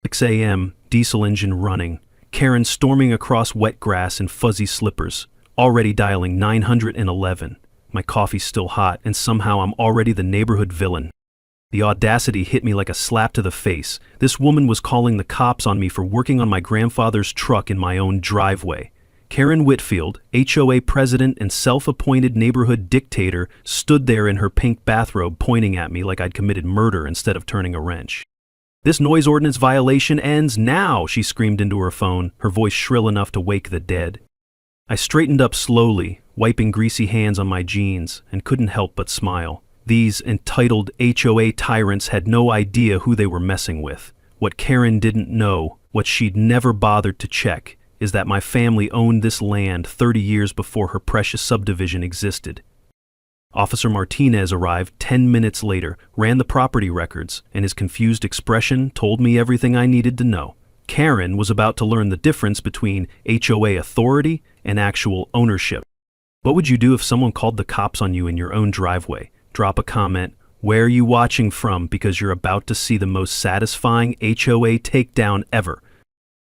6 a.m., diesel engine running. Karen storming across wet grass in fuzzy slippers, already dialing 911. My coffee's still hot, and somehow I'm already the neighborhood villain. The audacity hit me like a slap to the face. This woman was calling the cops on me for working on my grandfather's truck in my own driveway. Karen Whitfield, HOA president and self-appointed neighborhood dictator, stood there in her pink bathrobe pointing at me like I'd committed murder instead of turning a wrench. "This noise ordinance violation ends now," she screamed into her phone, her voice shrill enough to wake the dead. I straightened up slowly, wiping greasy hands on my jeans, and couldn't help but smile. These entitled HOA tyrants had no idea who they were messing with. What Karen didn't know, what she'd never bothered to check, is that my family owned this land 30 years before her precious subdivision existed. Officer Martinez arrived 10 minutes later, ran the property records, and his confused expression told me everything I needed to know. Karen was about to learn the difference between HOA authority and actual ownership. What would you do if someone called the cops on you in your own driveway? Drop a comment. Where are you watching from? Because you're about to see the most satisfying HOA takedown ever.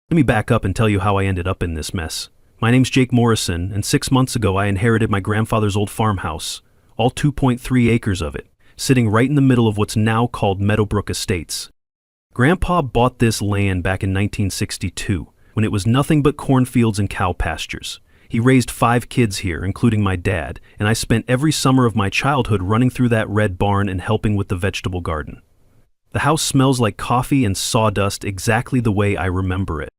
Let me back up and tell you how I ended up in this mess. My name's Jake Morrison, and 6 months ago I inherited my grandfather's old farmhouse, all 2.3 acres of it, sitting right in the middle of what's now called Meadowbrook Estates. Grandpa bought this land back in 1962, when it was nothing but cornfields and cow pastures. He raised 5 kids here, including my dad, and I spent every summer of my childhood running through that red barn and helping with the vegetable garden. The house smells like coffee and sawdust exactly the way I remember it.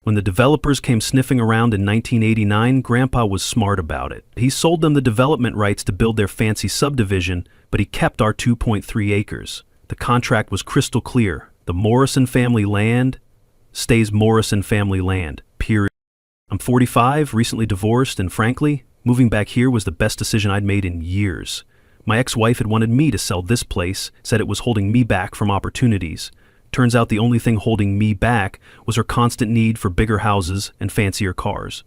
When the developers came sniffing around in 1989, Grandpa was smart about it. He sold them the development rights to build their fancy subdivision, but he kept our 2.3 acres. The contract was crystal clear. The Morrison family land stays Morrison family land, period. I'm 45, recently divorced, and frankly, moving back here was the best decision I'd made in years. My ex-wife had wanted me to sell this place, said it was holding me back from opportunities. Turns out the only thing holding me back was her constant need for bigger houses and fancier cars.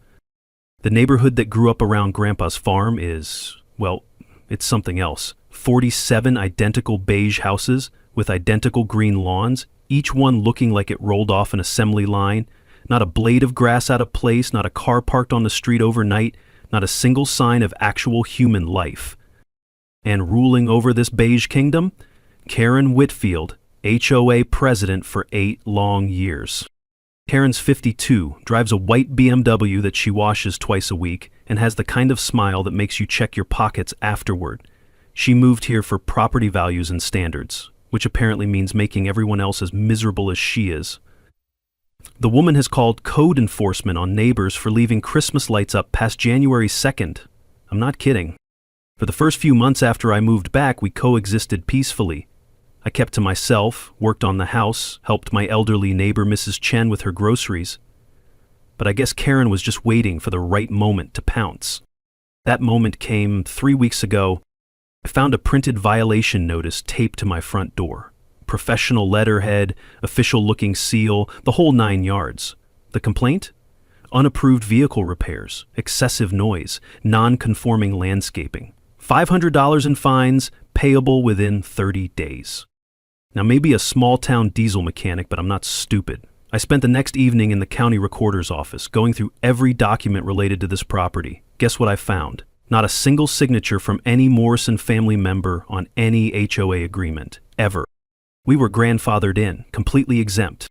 The neighborhood that grew up around Grandpa's farm is, well, it's something else. 47 identical beige houses with identical green lawns, each one looking like it rolled off an assembly line. Not a blade of grass out of place, not a car parked on the street overnight, not a single sign of actual human life. And ruling over this beige kingdom, Karen Whitfield, HOA president for 8 long years. Karen's 52, drives a white BMW that she washes twice a week, and has the kind of smile that makes you check your pockets afterward. She moved here for property values and standards, which apparently means making everyone else as miserable as she is. The woman has called code enforcement on neighbors for leaving Christmas lights up past January 2nd. I'm not kidding. For the first few months after I moved back, we coexisted peacefully. I kept to myself, worked on the house, helped my elderly neighbor Mrs. Chen with her groceries. But I guess Karen was just waiting for the right moment to pounce. That moment came 3 weeks ago. I found a printed violation notice taped to my front door. Professional letterhead, official-looking seal, the whole 9 yards. The complaint? Unapproved vehicle repairs, excessive noise, non-conforming landscaping. $500 in fines, payable within 30 days. Now, maybe a small-town diesel mechanic, but I'm not stupid. I spent the next evening in the county recorder's office, going through every document related to this property. Guess what I found? Not a single signature from any Morrison family member on any HOA agreement, ever. We were grandfathered in, completely exempt.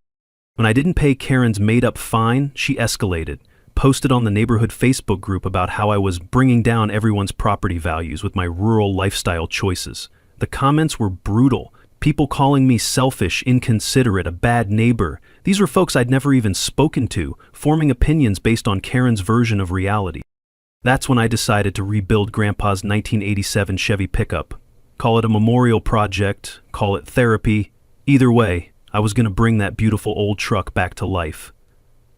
When I didn't pay Karen's made-up fine, she escalated, posted on the neighborhood Facebook group about how I was bringing down everyone's property values with my rural lifestyle choices. The comments were brutal. People calling me selfish, inconsiderate, a bad neighbor. These were folks I'd never even spoken to, forming opinions based on Karen's version of reality. That's when I decided to rebuild Grandpa's 1987 Chevy pickup. Call it a memorial project, call it therapy. Either way, I was going to bring that beautiful old truck back to life.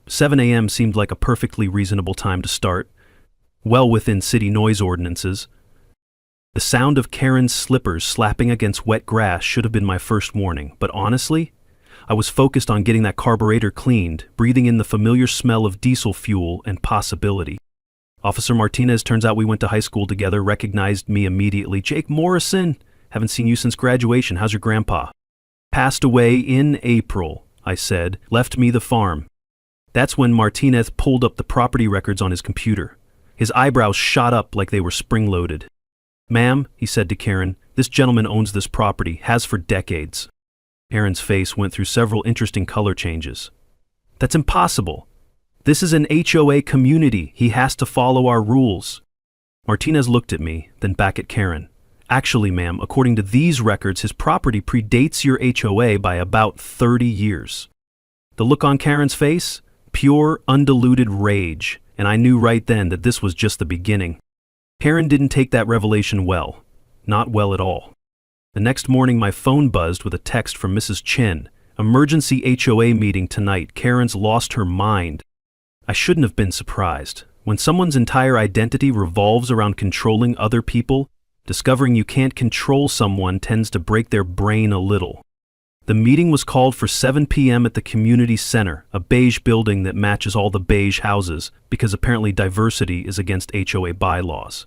7 a.m. seemed like a perfectly reasonable time to start, well within city noise ordinances. The sound of Karen's slippers slapping against wet grass should have been my first warning, but honestly, I was focused on getting that carburetor cleaned, breathing in the familiar smell of diesel fuel and possibility. Officer Martinez, turns out we went to high school together, recognized me immediately. "Jake Morrison, haven't seen you since graduation. How's your grandpa?" "Passed away in April," I said, left me the farm. That's when Martinez pulled up the property records on his computer. His eyebrows shot up like they were spring-loaded. Ma'am, he said to Karen, this gentleman owns this property, has for decades. Karen's face went through several interesting color changes. That's impossible. This is an HOA community. He has to follow our rules. Martinez looked at me, then back at Karen. Actually, ma'am, according to these records, his property predates your HOA by about 30 years. The look on Karen's face? Pure, undiluted rage, and I knew right then that this was just the beginning. Karen didn't take that revelation well. Not well at all. The next morning my phone buzzed with a text from Mrs. Chen. Emergency HOA meeting tonight. Karen's lost her mind. I shouldn't have been surprised. When someone's entire identity revolves around controlling other people, discovering you can't control someone tends to break their brain a little. The meeting was called for 7 p.m. at the community center, a beige building that matches all the beige houses, because apparently diversity is against HOA bylaws.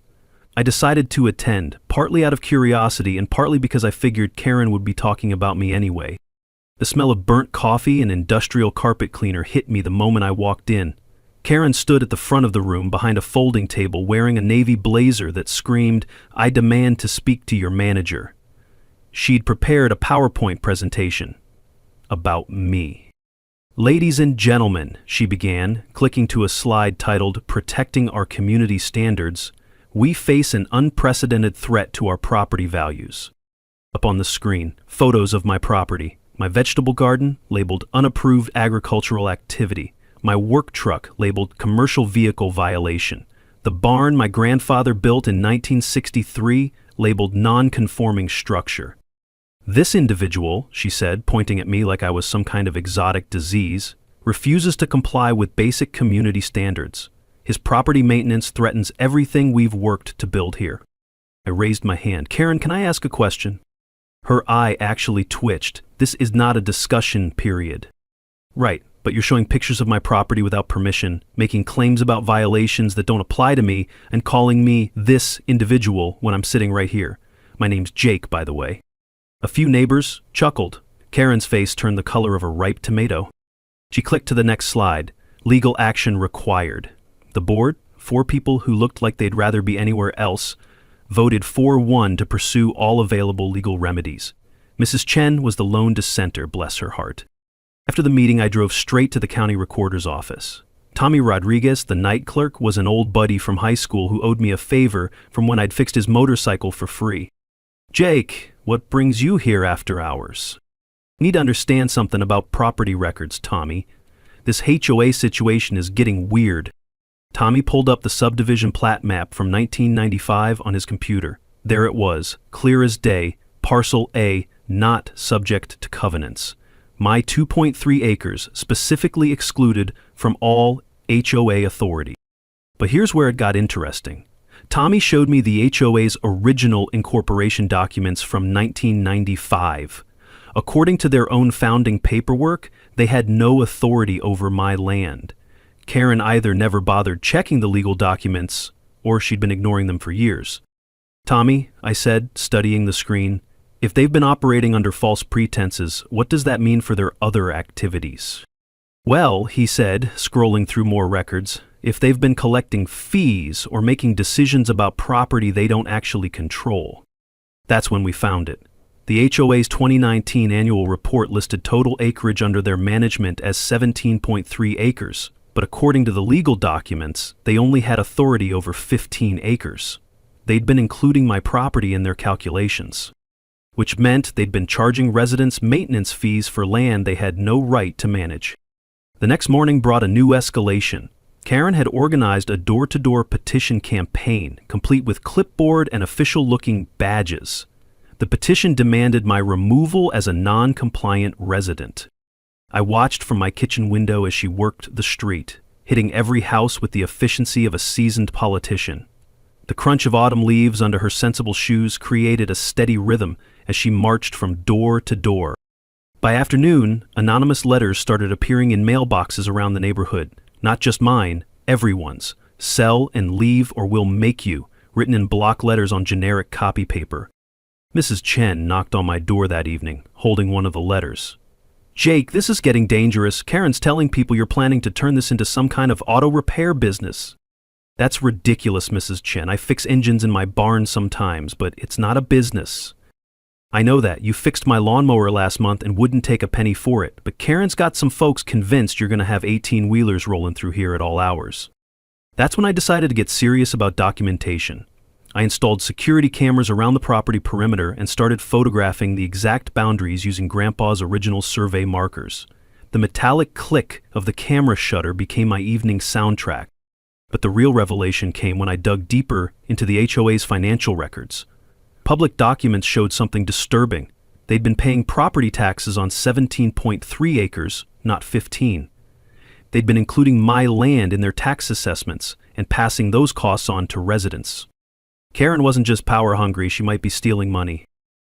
I decided to attend, partly out of curiosity and partly because I figured Karen would be talking about me anyway. The smell of burnt coffee and industrial carpet cleaner hit me the moment I walked in. Karen stood at the front of the room behind a folding table wearing a navy blazer that screamed, "I demand to speak to your manager." She'd prepared a PowerPoint presentation about me. "Ladies and gentlemen," she began, clicking to a slide titled "Protecting Our Community Standards," "we face an unprecedented threat to our property values." Up on the screen, photos of my property, my vegetable garden labeled unapproved agricultural activity, my work truck labeled commercial vehicle violation, the barn my grandfather built in 1963 labeled non-conforming structure. "This individual," she said, pointing at me like I was some kind of exotic disease, "refuses to comply with basic community standards. His property maintenance threatens everything we've worked to build here." I raised my hand. "Karen, can I ask a question?" Her eye actually twitched. "This is not a discussion period." "Right, but you're showing pictures of my property without permission, making claims about violations that don't apply to me, and calling me this individual when I'm sitting right here. My name's Jake, by the way." A few neighbors chuckled. Karen's face turned the color of a ripe tomato. She clicked to the next slide. Legal action required. The board, 4 people who looked like they'd rather be anywhere else, voted 4-1 to pursue all available legal remedies. Mrs. Chen was the lone dissenter, bless her heart. After the meeting, I drove straight to the county recorder's office. Tommy Rodriguez, the night clerk, was an old buddy from high school who owed me a favor from when I'd fixed his motorcycle for free. "Jake, what brings you here after hours?" "Need to understand something about property records, Tommy. This HOA situation is getting weird." Tommy pulled up the subdivision plat map from 1995 on his computer. There it was, clear as day, Parcel A, not subject to covenants. My 2.3 acres specifically excluded from all HOA authority. But here's where it got interesting. Tommy showed me the HOA's original incorporation documents from 1995. According to their own founding paperwork, they had no authority over my land. Karen either never bothered checking the legal documents, or she'd been ignoring them for years. "Tommy," I said, studying the screen, "if they've been operating under false pretenses, what does that mean for their other activities?" "Well," he said, scrolling through more records, "if they've been collecting fees or making decisions about property they don't actually control." That's when we found it. The HOA's 2019 annual report listed total acreage under their management as 17.3 acres, but according to the legal documents, they only had authority over 15 acres. They'd been including my property in their calculations, which meant they'd been charging residents maintenance fees for land they had no right to manage. The next morning brought a new escalation. Karen had organized a door-to-door petition campaign, complete with clipboard and official-looking badges. The petition demanded my removal as a non-compliant resident. I watched from my kitchen window as she worked the street, hitting every house with the efficiency of a seasoned politician. The crunch of autumn leaves under her sensible shoes created a steady rhythm as she marched from door to door. By afternoon, anonymous letters started appearing in mailboxes around the neighborhood. Not just mine, everyone's. "Sell and leave or we'll make you," written in block letters on generic copy paper. Mrs. Chen knocked on my door that evening, holding one of the letters. Jake, this is getting dangerous. Karen's telling people you're planning to turn this into some kind of auto repair business. That's ridiculous, Mrs. Chen. I fix engines in my barn sometimes, but it's not a business. I know that. You fixed my lawnmower last month and wouldn't take a penny for it, but Karen's got some folks convinced you're going to have 18-wheelers rolling through here at all hours. That's when I decided to get serious about documentation. I installed security cameras around the property perimeter and started photographing the exact boundaries using Grandpa's original survey markers. The metallic click of the camera shutter became my evening soundtrack. But the real revelation came when I dug deeper into the HOA's financial records. Public documents showed something disturbing. They'd been paying property taxes on 17.3 acres, not 15. They'd been including my land in their tax assessments and passing those costs on to residents. Karen wasn't just power hungry, she might be stealing money.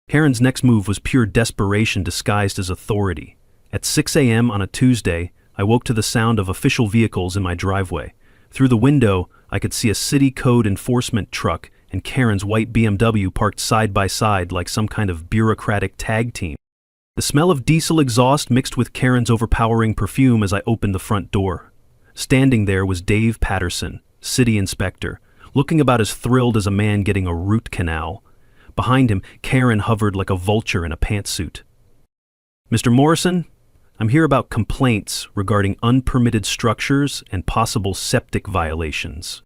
Karen's next move was pure desperation disguised as authority. At 6 a.m. on a Tuesday, I woke to the sound of official vehicles in my driveway. Through the window, I could see a city code enforcement truck and Karen's white BMW parked side by side like some kind of bureaucratic tag team. The smell of diesel exhaust mixed with Karen's overpowering perfume as I opened the front door. Standing there was Dave Patterson, city inspector, looking about as thrilled as a man getting a root canal. Behind him, Karen hovered like a vulture in a pantsuit. Mr. Morrison, I'm here about complaints regarding unpermitted structures and possible septic violations.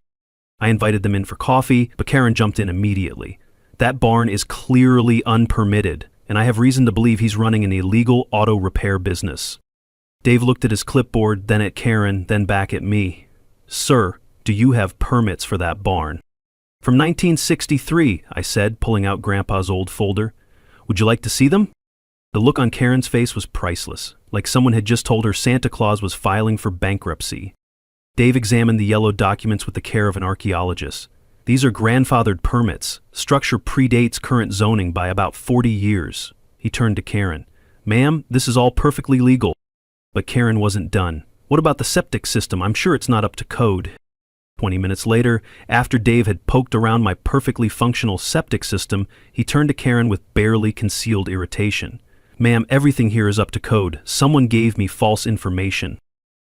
I invited them in for coffee, but Karen jumped in immediately. That barn is clearly unpermitted, and I have reason to believe he's running an illegal auto repair business. Dave looked at his clipboard, then at Karen, then back at me. Sir, do you have permits for that barn? From 1963, I said, pulling out Grandpa's old folder. Would you like to see them? The look on Karen's face was priceless, like someone had just told her Santa Claus was filing for bankruptcy. Dave examined the yellow documents with the care of an archaeologist. These are grandfathered permits. Structure predates current zoning by about 40 years. He turned to Karen. Ma'am, this is all perfectly legal. But Karen wasn't done. What about the septic system? I'm sure it's not up to code. 20 minutes later, after Dave had poked around my perfectly functional septic system, he turned to Karen with barely concealed irritation. Ma'am, everything here is up to code. Someone gave me false information.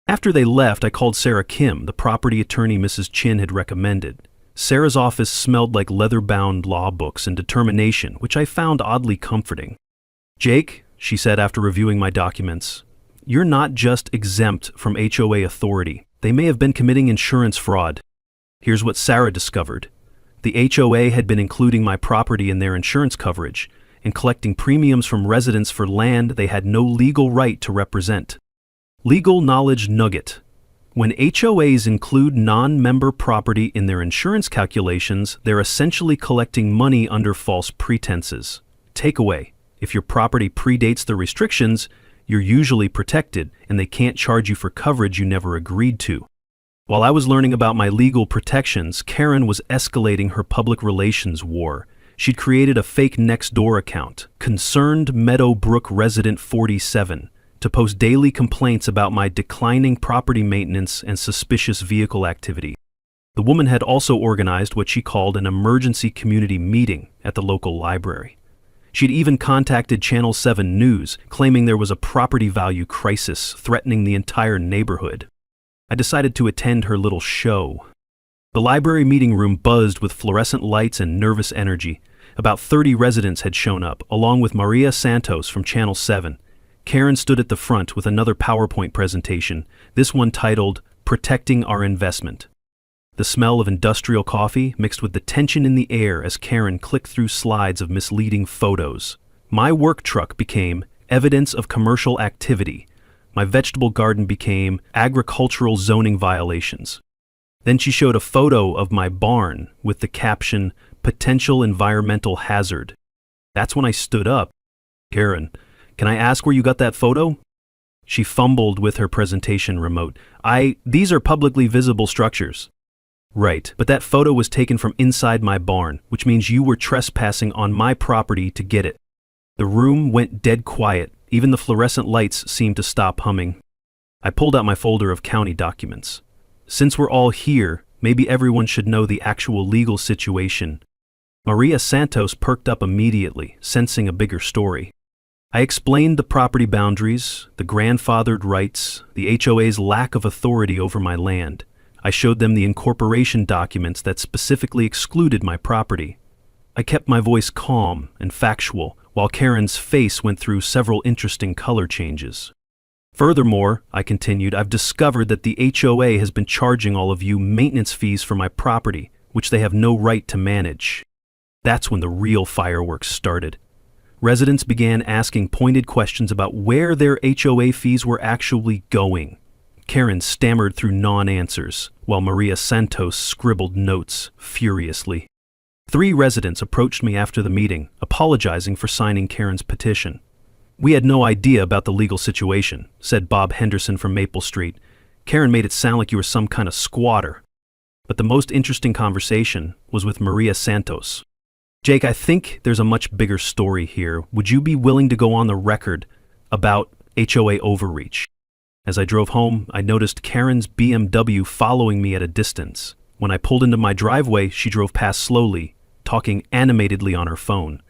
After they left, I called Sarah Kim, the property attorney Mrs. Chin had recommended. Sarah's office smelled like leather-bound law books and determination, which I found oddly comforting. Jake, she said after reviewing my documents, you're not just exempt from HOA authority. They may have been committing insurance fraud. Here's what Sarah discovered. The HOA had been including my property in their insurance coverage and collecting premiums from residents for land they had no legal right to represent. Legal knowledge nugget. When HOAs include non-member property in their insurance calculations, they're essentially collecting money under false pretenses. Takeaway: if your property predates the restrictions, you're usually protected, and they can't charge you for coverage you never agreed to. While I was learning about my legal protections, Karen was escalating her public relations war. She'd created a fake Nextdoor account, Concerned Meadowbrook Resident 47, to post daily complaints about my declining property maintenance and suspicious vehicle activity. The woman had also organized what she called an emergency community meeting at the local library. She'd even contacted Channel 7 News, claiming there was a property value crisis threatening the entire neighborhood. I decided to attend her little show. The library meeting room buzzed with fluorescent lights and nervous energy. About 30 residents had shown up, along with Maria Santos from Channel 7. Karen stood at the front with another PowerPoint presentation, this one titled, Protecting Our Investment. The smell of industrial coffee mixed with the tension in the air as Karen clicked through slides of misleading photos. My work truck became evidence of commercial activity. My vegetable garden became agricultural zoning violations. Then she showed a photo of my barn with the caption, Potential Environmental Hazard. That's when I stood up. Karen, can I ask where you got that photo? She fumbled with her presentation remote. These are publicly visible structures. Right, but that photo was taken from inside my barn, which means you were trespassing on my property to get it. The room went dead quiet. Even the fluorescent lights seemed to stop humming. I pulled out my folder of county documents. Since we're all here, maybe everyone should know the actual legal situation. Maria Santos perked up immediately, sensing a bigger story. I explained the property boundaries, the grandfathered rights, the HOA's lack of authority over my land. I showed them the incorporation documents that specifically excluded my property. I kept my voice calm and factual, while Karen's face went through several interesting color changes. Furthermore, I continued, I've discovered that the HOA has been charging all of you maintenance fees for my property, which they have no right to manage. That's when the real fireworks started. Residents began asking pointed questions about where their HOA fees were actually going. Karen stammered through non-answers, while Maria Santos scribbled notes furiously. 3 residents approached me after the meeting, apologizing for signing Karen's petition. "We had no idea about the legal situation," said Bob Henderson from Maple Street. "Karen made it sound like you were some kind of squatter." But the most interesting conversation was with Maria Santos. "Jake, I think there's a much bigger story here. Would you be willing to go on the record about HOA overreach?" As I drove home, I noticed Karen's BMW following me at a distance. When I pulled into my driveway, she drove past slowly, talking animatedly on her phone.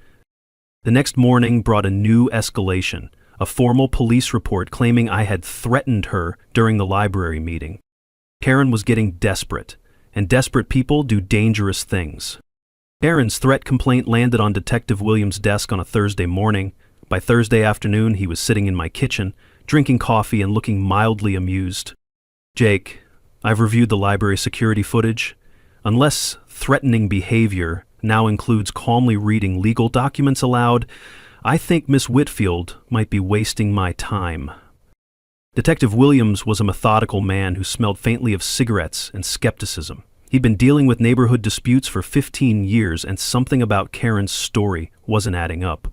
The next morning brought a new escalation, a formal police report claiming I had threatened her during the library meeting. Karen was getting desperate, and desperate people do dangerous things. Karen's threat complaint landed on Detective Williams' desk on a Thursday morning. By Thursday afternoon, he was sitting in my kitchen, drinking coffee and looking mildly amused. "Jake, I've reviewed the library security footage. Unless threatening behavior now includes calmly reading legal documents aloud, I think Miss Whitfield might be wasting my time." Detective Williams was a methodical man who smelled faintly of cigarettes and skepticism. He'd been dealing with neighborhood disputes for 15 years, and something about Karen's story wasn't adding up.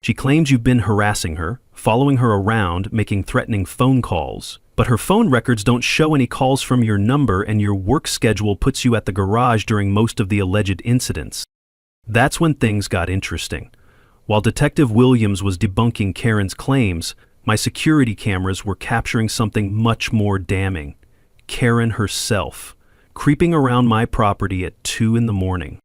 "She claims you've been harassing her, following her around, making threatening phone calls. But her phone records don't show any calls from your number, and your work schedule puts you at the garage during most of the alleged incidents." That's when things got interesting. While Detective Williams was debunking Karen's claims, my security cameras were capturing something much more damning. Karen herself, creeping around my property at 2 in the morning.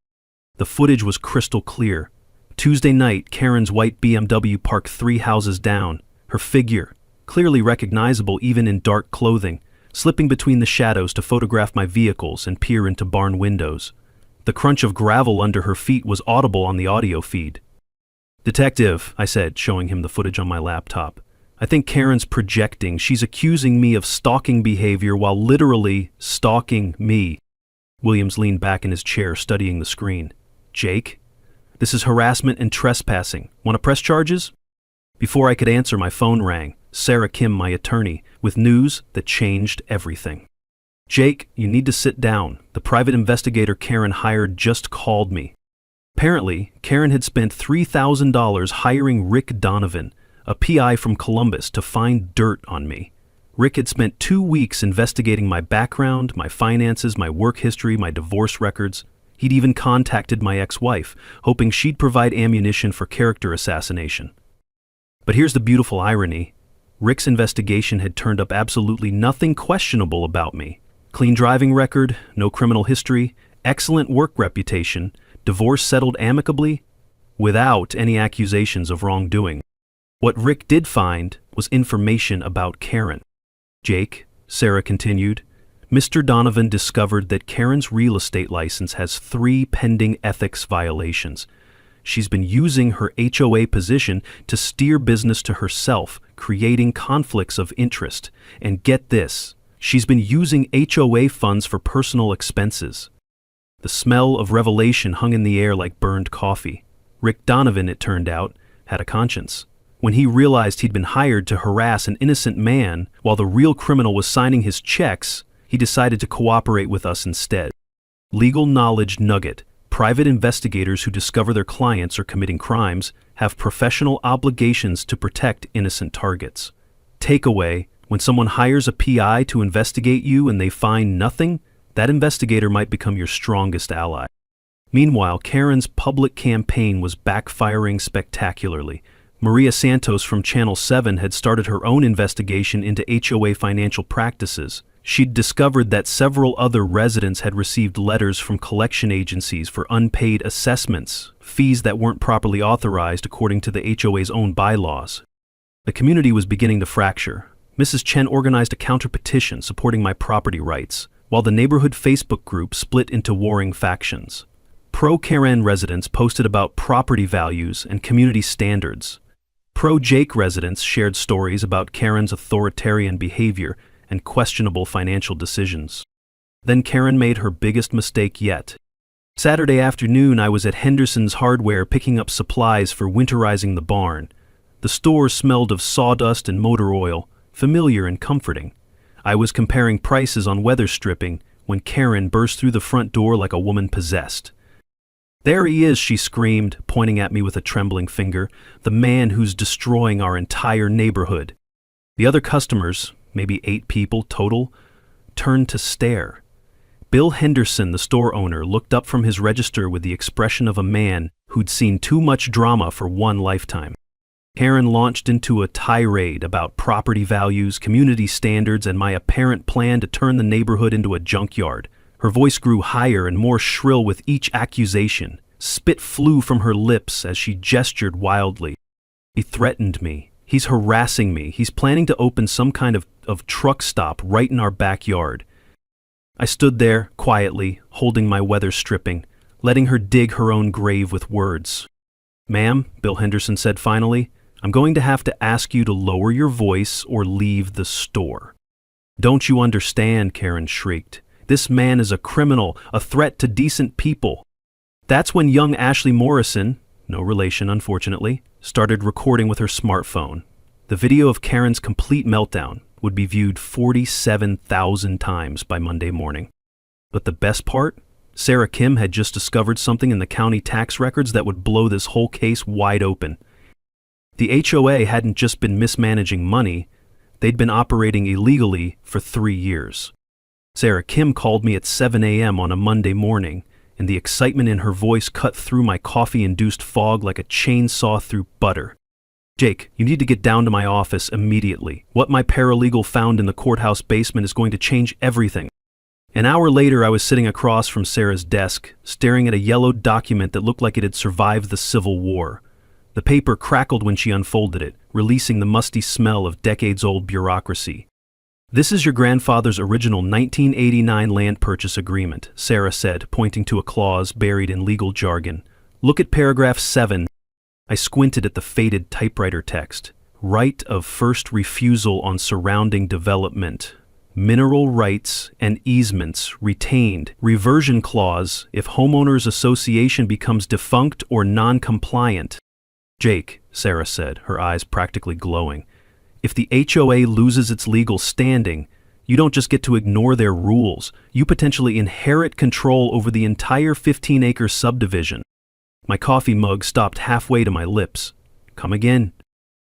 The footage was crystal clear. Tuesday night, Karen's white BMW parked 3 houses down, her figure, clearly recognizable even in dark clothing, slipping between the shadows to photograph my vehicles and peer into barn windows. The crunch of gravel under her feet was audible on the audio feed. "Detective," I said, showing him the footage on my laptop, "I think Karen's projecting. She's accusing me of stalking behavior while literally stalking me." Williams leaned back in his chair, studying the screen. "Jake, this is harassment and trespassing. Want to press charges?" Before I could answer, my phone rang. Sarah Kim, my attorney, with news that changed everything. "Jake, you need to sit down. The private investigator Karen hired just called me." Apparently, Karen had spent $3,000 hiring Rick Donovan, a PI from Columbus, to find dirt on me. Rick had spent 2 weeks investigating my background, my finances, my work history, my divorce records. He'd even contacted my ex-wife, hoping she'd provide ammunition for character assassination. But here's the beautiful irony. Rick's investigation had turned up absolutely nothing questionable about me. Clean driving record, no criminal history, excellent work reputation, divorce settled amicably, without any accusations of wrongdoing. What Rick did find was information about Karen. "Jake," Sarah continued, "Mr. Donovan discovered that Karen's real estate license has 3 pending ethics violations. She's been using her HOA position to steer business to herself, creating conflicts of interest. And get this, she's been using HOA funds for personal expenses." The smell of revelation hung in the air like burned coffee. Rick Donovan, it turned out, had a conscience. When he realized he'd been hired to harass an innocent man while the real criminal was signing his checks, he decided to cooperate with us instead. Legal knowledge nugget. Private investigators who discover their clients are committing crimes have professional obligations to protect innocent targets. Takeaway, when someone hires a PI to investigate you and they find nothing, that investigator might become your strongest ally. Meanwhile, Karen's public campaign was backfiring spectacularly. Maria Santos from Channel 7 had started her own investigation into HOA financial practices. She'd discovered that several other residents had received letters from collection agencies for unpaid assessments, fees that weren't properly authorized according to the HOA's own bylaws. The community was beginning to fracture. Mrs. Chen organized a counter-petition supporting my property rights, while the neighborhood Facebook group split into warring factions. Pro-Karen residents posted about property values and community standards. Pro-Jake residents shared stories about Karen's authoritarian behavior and questionable financial decisions. Then Karen made her biggest mistake yet. Saturday afternoon, I was at Henderson's Hardware picking up supplies for winterizing the barn. The store smelled of sawdust and motor oil, familiar and comforting. I was comparing prices on weather stripping when Karen burst through the front door like a woman possessed. "There he is," she screamed, pointing at me with a trembling finger, "the man who's destroying our entire neighborhood." The other customers, maybe 8 people total, turned to stare. Bill Henderson, the store owner, looked up from his register with the expression of a man who'd seen too much drama for one lifetime. Karen launched into a tirade about property values, community standards, and my apparent plan to turn the neighborhood into a junkyard. Her voice grew higher and more shrill with each accusation. Spit flew from her lips as she gestured wildly. "He threatened me. He's harassing me. He's planning to open some kind of truck stop right in our backyard." I stood there, quietly, holding my weather stripping, letting her dig her own grave with words. "Ma'am," Bill Henderson said finally, "I'm going to have to ask you to lower your voice or leave the store." "Don't you understand?" Karen shrieked. "This man is a criminal, a threat to decent people." That's when young Ashley Morrison, no relation unfortunately, started recording with her smartphone. The video of Karen's complete meltdown would be viewed 47,000 times by Monday morning. But the best part? Sarah Kim had just discovered something in the county tax records that would blow this whole case wide open. The HOA hadn't just been mismanaging money, they'd been operating illegally for 3 years. Sarah Kim called me at 7 a.m. on a Monday morning, and the excitement in her voice cut through my coffee-induced fog like a chainsaw through butter. "Jake, you need to get down to my office immediately. What my paralegal found in the courthouse basement is going to change everything." An hour later, I was sitting across from Sarah's desk, staring at a yellowed document that looked like it had survived the Civil War. The paper crackled when she unfolded it, releasing the musty smell of decades-old bureaucracy. "This is your grandfather's original 1989 land purchase agreement," Sarah said, pointing to a clause buried in legal jargon. "Look at paragraph 7. I squinted at the faded typewriter text. "Right of first refusal on surrounding development. Mineral rights and easements retained. Reversion clause if homeowners association becomes defunct or non-compliant." "Jake," Sarah said, her eyes practically glowing, "if the HOA loses its legal standing, you don't just get to ignore their rules, you potentially inherit control over the entire 15-acre subdivision." My coffee mug stopped halfway to my lips. "Come again."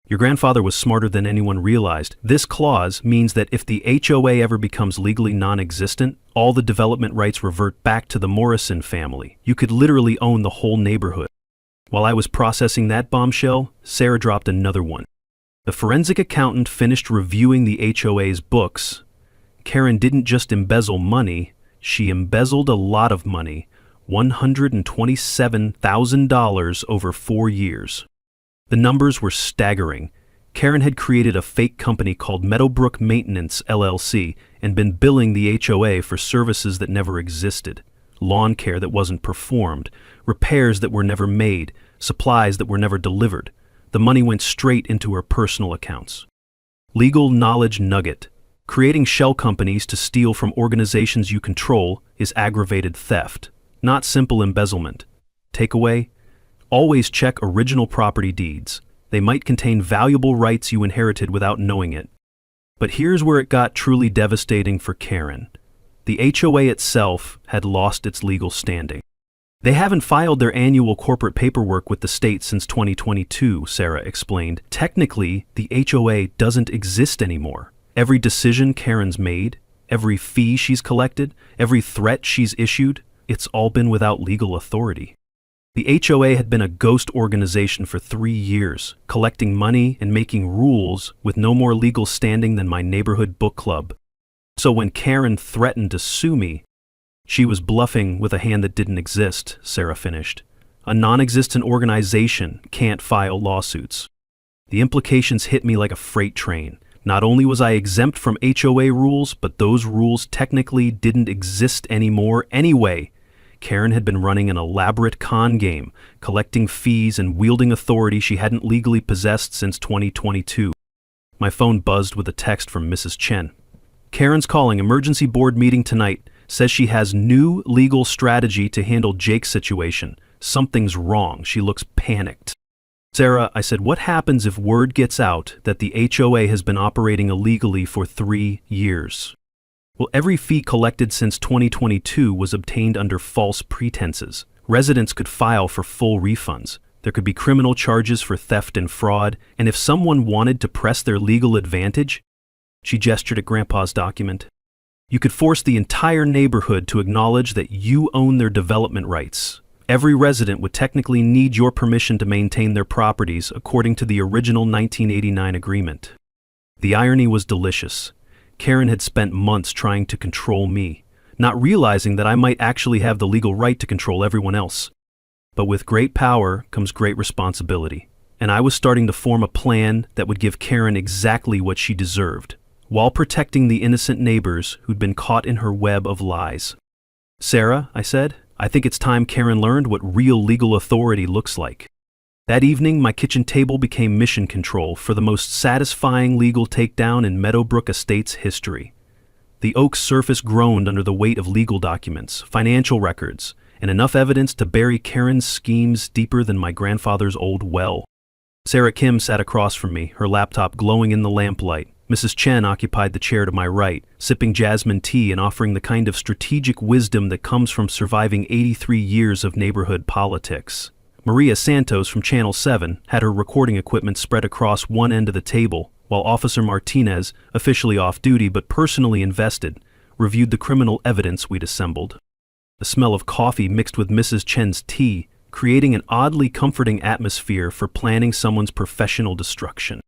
"Your grandfather was smarter than anyone realized. This clause means that if the HOA ever becomes legally non-existent, all the development rights revert back to the Morrison family. You could literally own the whole neighborhood." While I was processing that bombshell, Sarah dropped another one. The forensic accountant finished reviewing the HOA's books. Karen didn't just embezzle money, she embezzled a lot of money, $127,000 over 4 years. The numbers were staggering. Karen had created a fake company called Meadowbrook Maintenance, LLC, and been billing the HOA for services that never existed. Lawn care that wasn't performed, repairs that were never made, supplies that were never delivered. The money went straight into her personal accounts. Legal knowledge nugget. Creating shell companies to steal from organizations you control is aggravated theft, not simple embezzlement. Takeaway: always check original property deeds. They might contain valuable rights you inherited without knowing it. But here's where it got truly devastating for Karen. The HOA itself had lost its legal standing. They haven't filed their annual corporate paperwork with the state since 2022, Sarah explained. Technically, the HOA doesn't exist anymore. Every decision Karen's made, every fee she's collected, every threat she's issued, it's all been without legal authority. The HOA had been a ghost organization for 3 years, collecting money and making rules with no more legal standing than my neighborhood book club. So when Karen threatened to sue me, she was bluffing with a hand that didn't exist, Sarah finished. A non-existent organization can't file lawsuits. The implications hit me like a freight train. Not only was I exempt from HOA rules, but those rules technically didn't exist anymore anyway. Karen had been running an elaborate con game, collecting fees and wielding authority she hadn't legally possessed since 2022. My phone buzzed with a text from Mrs. Chen. Karen's calling, emergency board meeting tonight. Says she has new legal strategy to handle Jake's situation. Something's wrong. She looks panicked. Sarah, I said, what happens if word gets out that the HOA has been operating illegally for 3 years? Well, every fee collected since 2022 was obtained under false pretenses. Residents could file for full refunds. There could be criminal charges for theft and fraud, and if someone wanted to press their legal advantage, she gestured at Grandpa's document, you could force the entire neighborhood to acknowledge that you own their development rights. Every resident would technically need your permission to maintain their properties according to the original 1989 agreement. The irony was delicious. Karen had spent months trying to control me, not realizing that I might actually have the legal right to control everyone else. But with great power comes great responsibility, and I was starting to form a plan that would give Karen exactly what she deserved, while protecting the innocent neighbors who'd been caught in her web of lies. Sarah, I said, I think it's time Karen learned what real legal authority looks like. That evening, my kitchen table became mission control for the most satisfying legal takedown in Meadowbrook Estates history. The oak's surface groaned under the weight of legal documents, financial records, and enough evidence to bury Karen's schemes deeper than my grandfather's old well. Sarah Kim sat across from me, her laptop glowing in the lamplight. Mrs. Chen occupied the chair to my right, sipping jasmine tea and offering the kind of strategic wisdom that comes from surviving 83 years of neighborhood politics. Maria Santos from Channel 7 had her recording equipment spread across one end of the table, while Officer Martinez, officially off duty but personally invested, reviewed the criminal evidence we'd assembled. The smell of coffee mixed with Mrs. Chen's tea, creating an oddly comforting atmosphere for planning someone's professional destruction.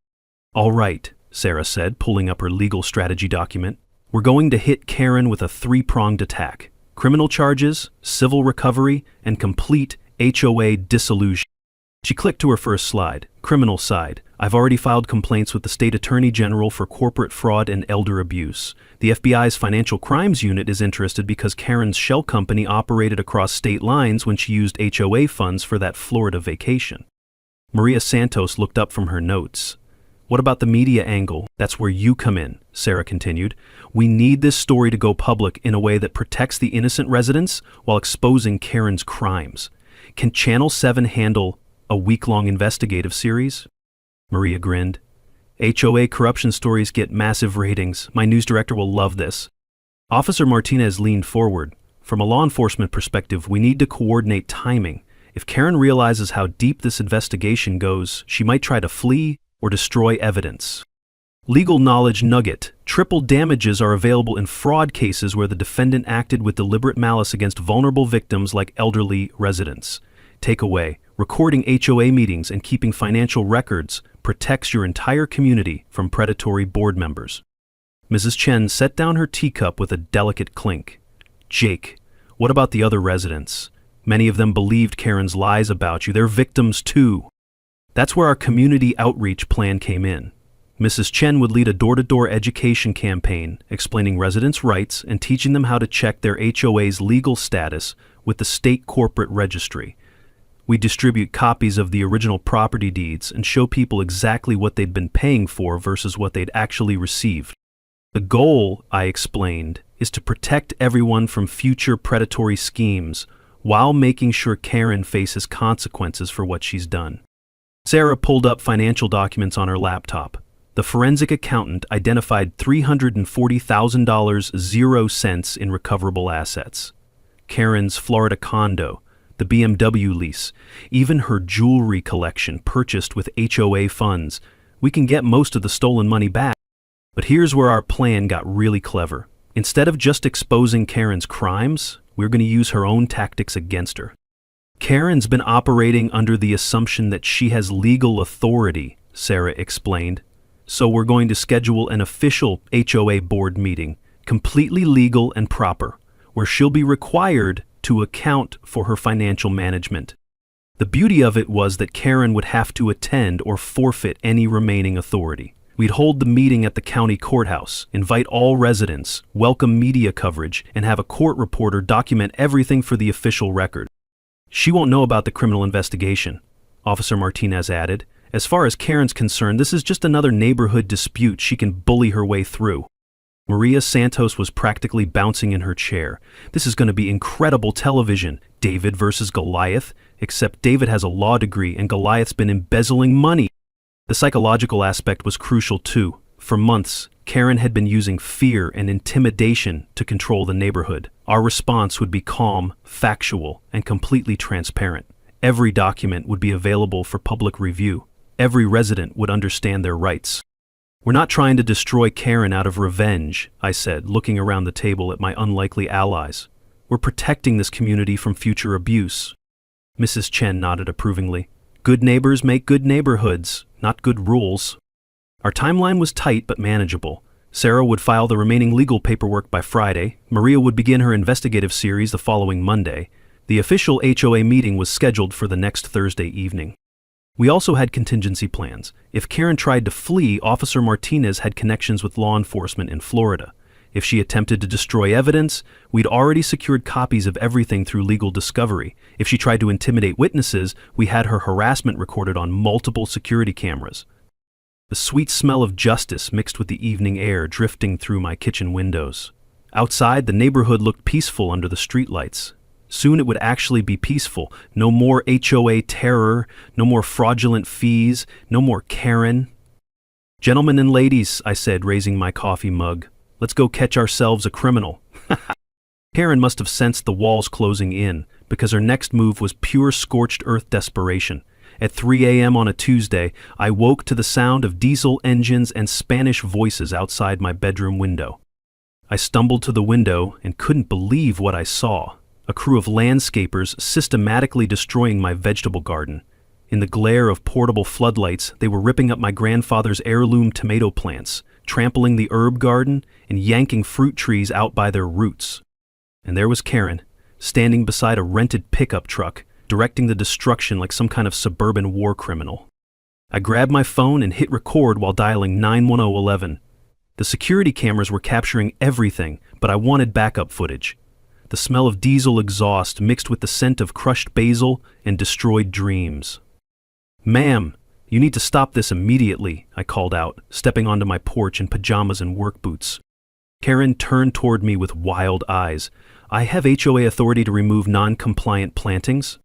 All right, Sarah said, pulling up her legal strategy document. We're going to hit Karen with a 3-pronged attack. Criminal charges, civil recovery, and complete HOA dissolution. She clicked to her first slide. Criminal side. I've already filed complaints with the State Attorney General for corporate fraud and elder abuse. The FBI's Financial Crimes Unit is interested because Karen's shell company operated across state lines when she used HOA funds for that Florida vacation. Maria Santos looked up from her notes. What about the media angle? That's where you come in, Sarah continued. We need this story to go public in a way that protects the innocent residents while exposing Karen's crimes. Can Channel 7 handle a week-long investigative series? Maria grinned. HOA corruption stories get massive ratings. My news director will love this. Officer Martinez leaned forward. From a law enforcement perspective, we need to coordinate timing. If Karen realizes how deep this investigation goes, she might try to flee or destroy evidence. Legal knowledge nugget. Triple damages are available in fraud cases where the defendant acted with deliberate malice against vulnerable victims like elderly residents. Takeaway. Recording HOA meetings and keeping financial records protects your entire community from predatory board members. Mrs. Chen set down her teacup with a delicate clink. Jake, what about the other residents? Many of them believed Karen's lies about you. They're victims too. That's where our community outreach plan came in. Mrs. Chen would lead a door-to-door education campaign, explaining residents' rights and teaching them how to check their HOA's legal status with the state corporate registry. We distribute copies of the original property deeds and show people exactly what they'd been paying for versus what they'd actually received. The goal, I explained, is to protect everyone from future predatory schemes while making sure Karen faces consequences for what she's done. Sarah pulled up financial documents on her laptop. The forensic accountant identified $340,000 0 cents in recoverable assets. Karen's Florida condo, the BMW lease, even her jewelry collection purchased with HOA funds. We can get most of the stolen money back. But here's where our plan got really clever. Instead of just exposing Karen's crimes, we're going to use her own tactics against her. Karen's been operating under the assumption that she has legal authority, Sarah explained. So we're going to schedule an official HOA board meeting, completely legal and proper, where she'll be required to account for her financial management. The beauty of it was that Karen would have to attend or forfeit any remaining authority. We'd hold the meeting at the county courthouse, invite all residents, welcome media coverage, and have a court reporter document everything for the official record. She won't know about the criminal investigation, Officer Martinez added. As far as Karen's concerned, this is just another neighborhood dispute she can bully her way through. Maria Santos was practically bouncing in her chair. This is going to be incredible television. David versus Goliath, except David has a law degree and Goliath's been embezzling money. The psychological aspect was crucial too. For months, Karen had been using fear and intimidation to control the neighborhood. Our response would be calm, factual, and completely transparent. Every document would be available for public review. Every resident would understand their rights. We're not trying to destroy Karen out of revenge, I said, looking around the table at my unlikely allies. We're protecting this community from future abuse. Mrs. Chen nodded approvingly. Good neighbors make good neighborhoods, not good rules. Our timeline was tight but manageable. Sarah would file the remaining legal paperwork by Friday. Maria would begin her investigative series the following Monday. The official HOA meeting was scheduled for the next Thursday evening. We also had contingency plans. If Karen tried to flee, Officer Martinez had connections with law enforcement in Florida. If she attempted to destroy evidence, we'd already secured copies of everything through legal discovery. If she tried to intimidate witnesses, we had her harassment recorded on multiple security cameras. The sweet smell of justice mixed with the evening air drifting through my kitchen windows. Outside, the neighborhood looked peaceful under the streetlights. Soon it would actually be peaceful. No more HOA terror, no more fraudulent fees, no more Karen. Gentlemen and ladies, I said, raising my coffee mug. Let's go catch ourselves a criminal. Karen must have sensed the walls closing in, because her next move was pure scorched earth desperation. At 3 a.m. on a Tuesday, I woke to the sound of diesel engines and Spanish voices outside my bedroom window. I stumbled to the window and couldn't believe what I saw. A crew of landscapers systematically destroying my vegetable garden. In the glare of portable floodlights, they were ripping up my grandfather's heirloom tomato plants, trampling the herb garden, and yanking fruit trees out by their roots. And there was Karen, standing beside a rented pickup truck, directing the destruction like some kind of suburban war criminal. I grabbed my phone and hit record while dialing 91011. The security cameras were capturing everything, but I wanted backup footage. The smell of diesel exhaust mixed with the scent of crushed basil and destroyed dreams. Ma'am, you need to stop this immediately, I called out, stepping onto my porch in pajamas and work boots. Karen turned toward me with wild eyes. I have HOA authority to remove non-compliant plantings?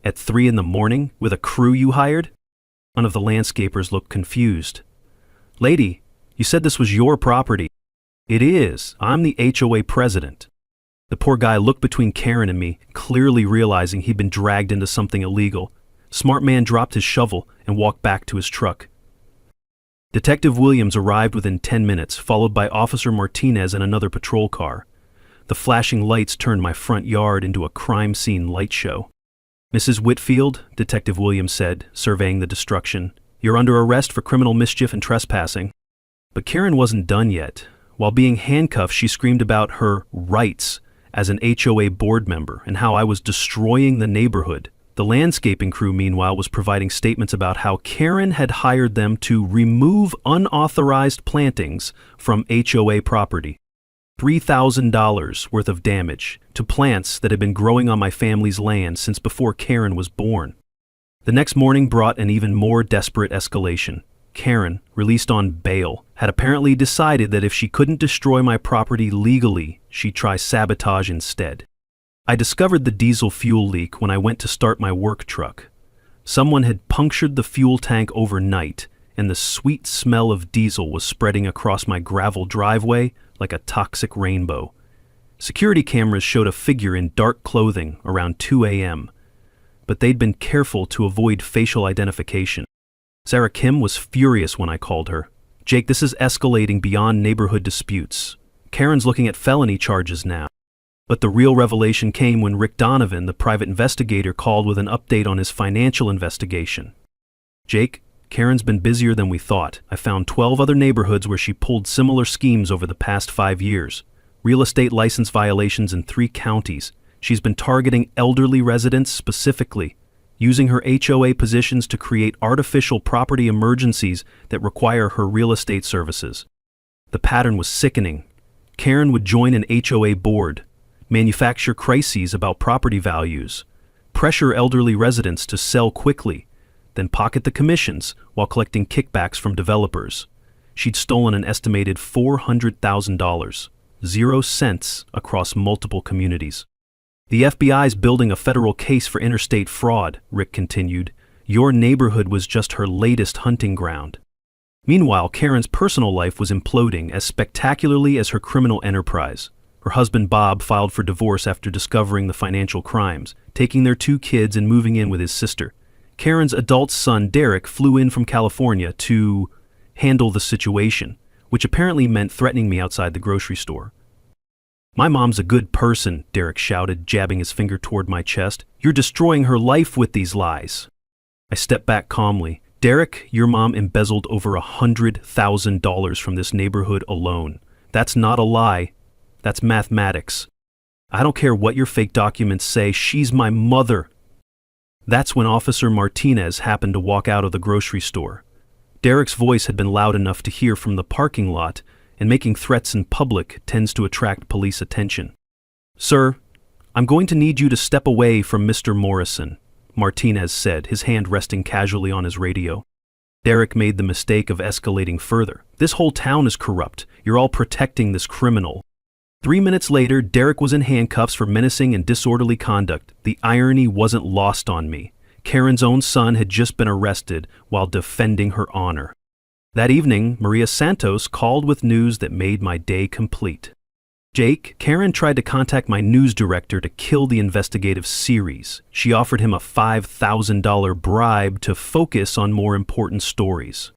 At 3 a.m, with a crew you hired? One of the landscapers looked confused. Lady, you said this was your property. It is. I'm the HOA president. The poor guy looked between Karen and me, clearly realizing he'd been dragged into something illegal. Smart man dropped his shovel and walked back to his truck. Detective Williams arrived within 10 minutes, followed by Officer Martinez and another patrol car. The flashing lights turned my front yard into a crime scene light show. Mrs. Whitfield, Detective Williams said, surveying the destruction, you're under arrest for criminal mischief and trespassing. But Karen wasn't done yet. While being handcuffed, she screamed about her rights as an HOA board member and how I was destroying the neighborhood. The landscaping crew, meanwhile, was providing statements about how Karen had hired them to remove unauthorized plantings from HOA property. $3,000 worth of damage to plants that had been growing on my family's land since before Karen was born. The next morning brought an even more desperate escalation. Karen, released on bail, had apparently decided that if she couldn't destroy my property legally, she'd try sabotage instead. I discovered the diesel fuel leak when I went to start my work truck. Someone had punctured the fuel tank overnight, and the sweet smell of diesel was spreading across my gravel driveway like a toxic rainbow. Security cameras showed a figure in dark clothing around 2 a.m., but they'd been careful to avoid facial identification. Sarah Kim was furious when I called her. Jake, this is escalating beyond neighborhood disputes. Karen's looking at felony charges now. But the real revelation came when Rick Donovan, the private investigator, called with an update on his financial investigation. Jake, Karen's been busier than we thought. I found 12 other neighborhoods where she pulled similar schemes over the past 5 years. real estate license violations in 3 counties. She's been targeting elderly residents specifically, using her HOA positions to create artificial property emergencies that require her real estate services. The pattern was sickening. Karen would join an HOA board, manufacture crises about property values, pressure elderly residents to sell quickly, then pocket the commissions while collecting kickbacks from developers. She'd stolen an estimated $400,000, 0 cents, across multiple communities. The FBI's building a federal case for interstate fraud, Rick continued. Your neighborhood was just her latest hunting ground. Meanwhile, Karen's personal life was imploding as spectacularly as her criminal enterprise. Her husband Bob filed for divorce after discovering the financial crimes, taking their 2 kids and moving in with his sister. Karen's adult son Derek flew in from California to handle the situation, which apparently meant threatening me outside the grocery store. My mom's a good person, Derek shouted, jabbing his finger toward my chest. You're destroying her life with these lies. I stepped back calmly. Derek, your mom embezzled over $100,000 from this neighborhood alone. That's not a lie. That's mathematics. I don't care what your fake documents say, she's my mother. That's when Officer Martinez happened to walk out of the grocery store. Derek's voice had been loud enough to hear from the parking lot, and making threats in public tends to attract police attention. Sir, I'm going to need you to step away from Mr. Morrison, Martinez said, his hand resting casually on his radio. Derek made the mistake of escalating further. This whole town is corrupt. You're all protecting this criminal. 3 minutes later, Derek was in handcuffs for menacing and disorderly conduct. The irony wasn't lost on me. Karen's own son had just been arrested while defending her honor. That evening, Maria Santos called with news that made my day complete. Jake, Karen tried to contact my news director to kill the investigative series. She offered him a $5,000 bribe to focus on more important stories.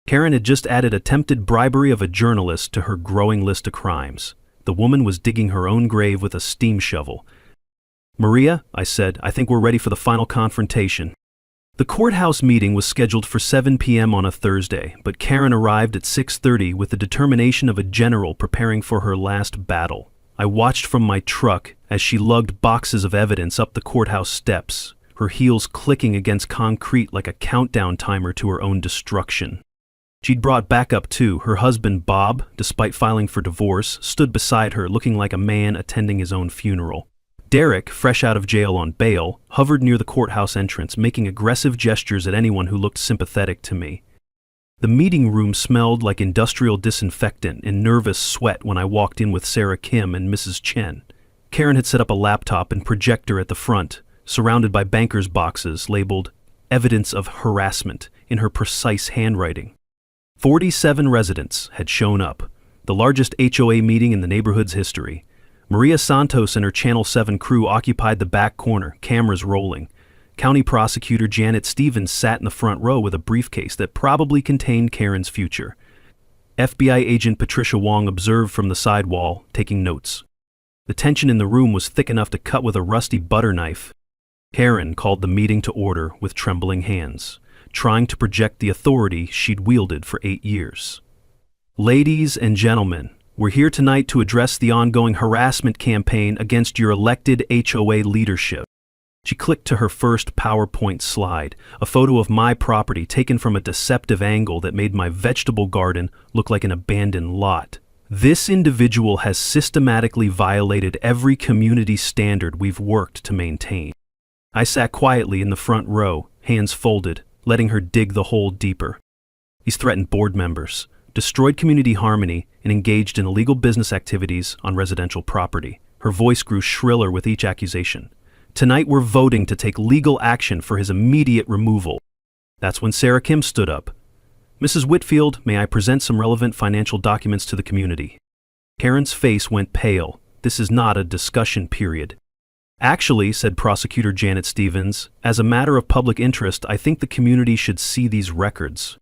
Karen had just added attempted bribery of a journalist to her growing list of crimes. The woman was digging her own grave with a steam shovel. Maria, I said, I think we're ready for the final confrontation. The courthouse meeting was scheduled for 7 p.m. on a Thursday, but Karen arrived at 6:30 with the determination of a general preparing for her last battle. I watched from my truck as she lugged boxes of evidence up the courthouse steps, her heels clicking against concrete like a countdown timer to her own destruction. She'd brought backup too. Her husband Bob, despite filing for divorce, stood beside her looking like a man attending his own funeral. Derek, fresh out of jail on bail, hovered near the courthouse entrance, making aggressive gestures at anyone who looked sympathetic to me. The meeting room smelled like industrial disinfectant and nervous sweat when I walked in with Sarah Kim and Mrs. Chen. Karen had set up a laptop and projector at the front, surrounded by bankers' boxes labeled "Evidence of Harassment" in her precise handwriting. 47 residents had shown up, the largest HOA meeting in the neighborhood's history. Maria Santos and her Channel 7 crew occupied the back corner, cameras rolling. County Prosecutor Janet Stevens sat in the front row with a briefcase that probably contained Karen's future. FBI agent Patricia Wong observed from the side wall, taking notes. The tension in the room was thick enough to cut with a rusty butter knife. Karen called the meeting to order with trembling hands, trying to project the authority she'd wielded for 8 years. Ladies and gentlemen, we're here tonight to address the ongoing harassment campaign against your elected HOA leadership. She clicked to her first PowerPoint slide, a photo of my property taken from a deceptive angle that made my vegetable garden look like an abandoned lot. This individual has systematically violated every community standard we've worked to maintain. I sat quietly in the front row, hands folded, letting her dig the hole deeper. He's threatened board members, destroyed community harmony, and engaged in illegal business activities on residential property. Her voice grew shriller with each accusation. Tonight we're voting to take legal action for his immediate removal. That's when Sarah Kim stood up. Mrs. Whitfield, may I present some relevant financial documents to the community? Karen's face went pale. This is not a discussion period. Actually, said Prosecutor Janet Stevens, as a matter of public interest, I think the community should see these records.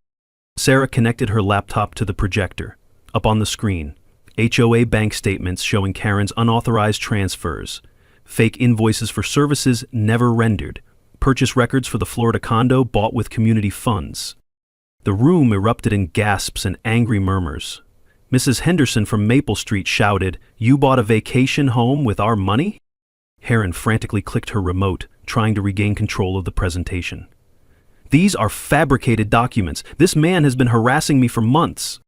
Sarah connected her laptop to the projector. Up on the screen, HOA bank statements showing Karen's unauthorized transfers, fake invoices for services never rendered, purchase records for the Florida condo bought with community funds. The room erupted in gasps and angry murmurs. Mrs. Henderson from Maple Street shouted, "You bought a vacation home with our money?" Heron frantically clicked her remote, trying to regain control of the presentation. "These are fabricated documents. This man has been harassing me for months."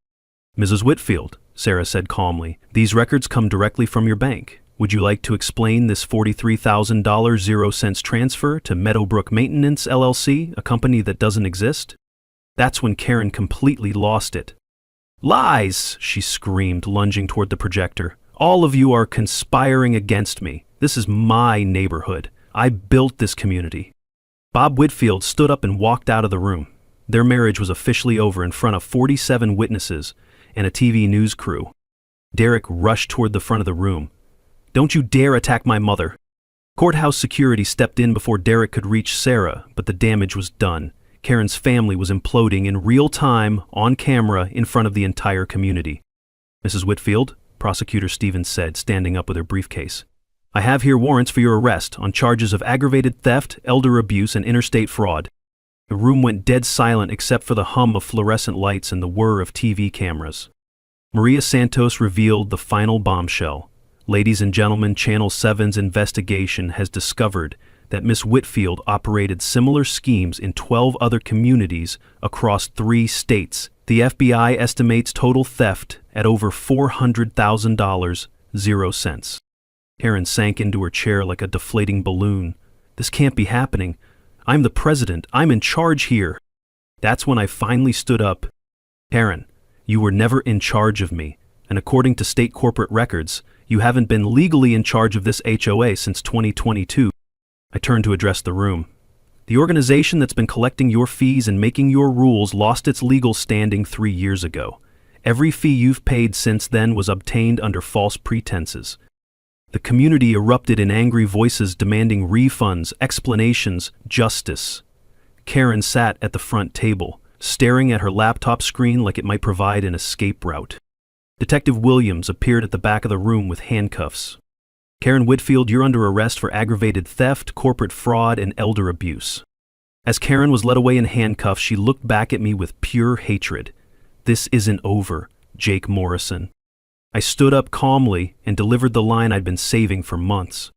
"Mrs. Whitfield," Sarah said calmly, "these records come directly from your bank. Would you like to explain this $43,000 0 cents transfer to Meadowbrook Maintenance, LLC, a company that doesn't exist?" That's when Karen completely lost it. "Lies!" she screamed, lunging toward the projector. "All of you are conspiring against me. This is my neighborhood. I built this community." Bob Whitfield stood up and walked out of the room. Their marriage was officially over in front of 47 witnesses and a TV news crew. Derek rushed toward the front of the room. "Don't you dare attack my mother." Courthouse security stepped in before Derek could reach Sarah, but the damage was done. Karen's family was imploding in real time, on camera, in front of the entire community. "Mrs. Whitfield," Prosecutor Stevens said, standing up with her briefcase, "I have here warrants for your arrest on charges of aggravated theft, elder abuse, and interstate fraud." The room went dead silent except for the hum of fluorescent lights and the whir of TV cameras. Maria Santos revealed the final bombshell. "Ladies and gentlemen, Channel 7's investigation has discovered that Miss Whitfield operated similar schemes in 12 other communities across 3 states. The FBI estimates total theft at over $400,000, 0 cents. Karen sank into her chair like a deflating balloon. "This can't be happening. I'm the president. I'm in charge here." That's when I finally stood up. "Karen, you were never in charge of me, and according to state corporate records, you haven't been legally in charge of this HOA since 2022. I turned to address the room. "The organization that's been collecting your fees and making your rules lost its legal standing 3 years ago. Every fee you've paid since then was obtained under false pretenses." The community erupted in angry voices demanding refunds, explanations, justice. Karen sat at the front table, staring at her laptop screen like it might provide an escape route. Detective Williams appeared at the back of the room with handcuffs. "Karen Whitfield, you're under arrest for aggravated theft, corporate fraud, and elder abuse." As Karen was led away in handcuffs, she looked back at me with pure hatred. "This isn't over, Jake Morrison." I stood up calmly and delivered the line I'd been saving for months.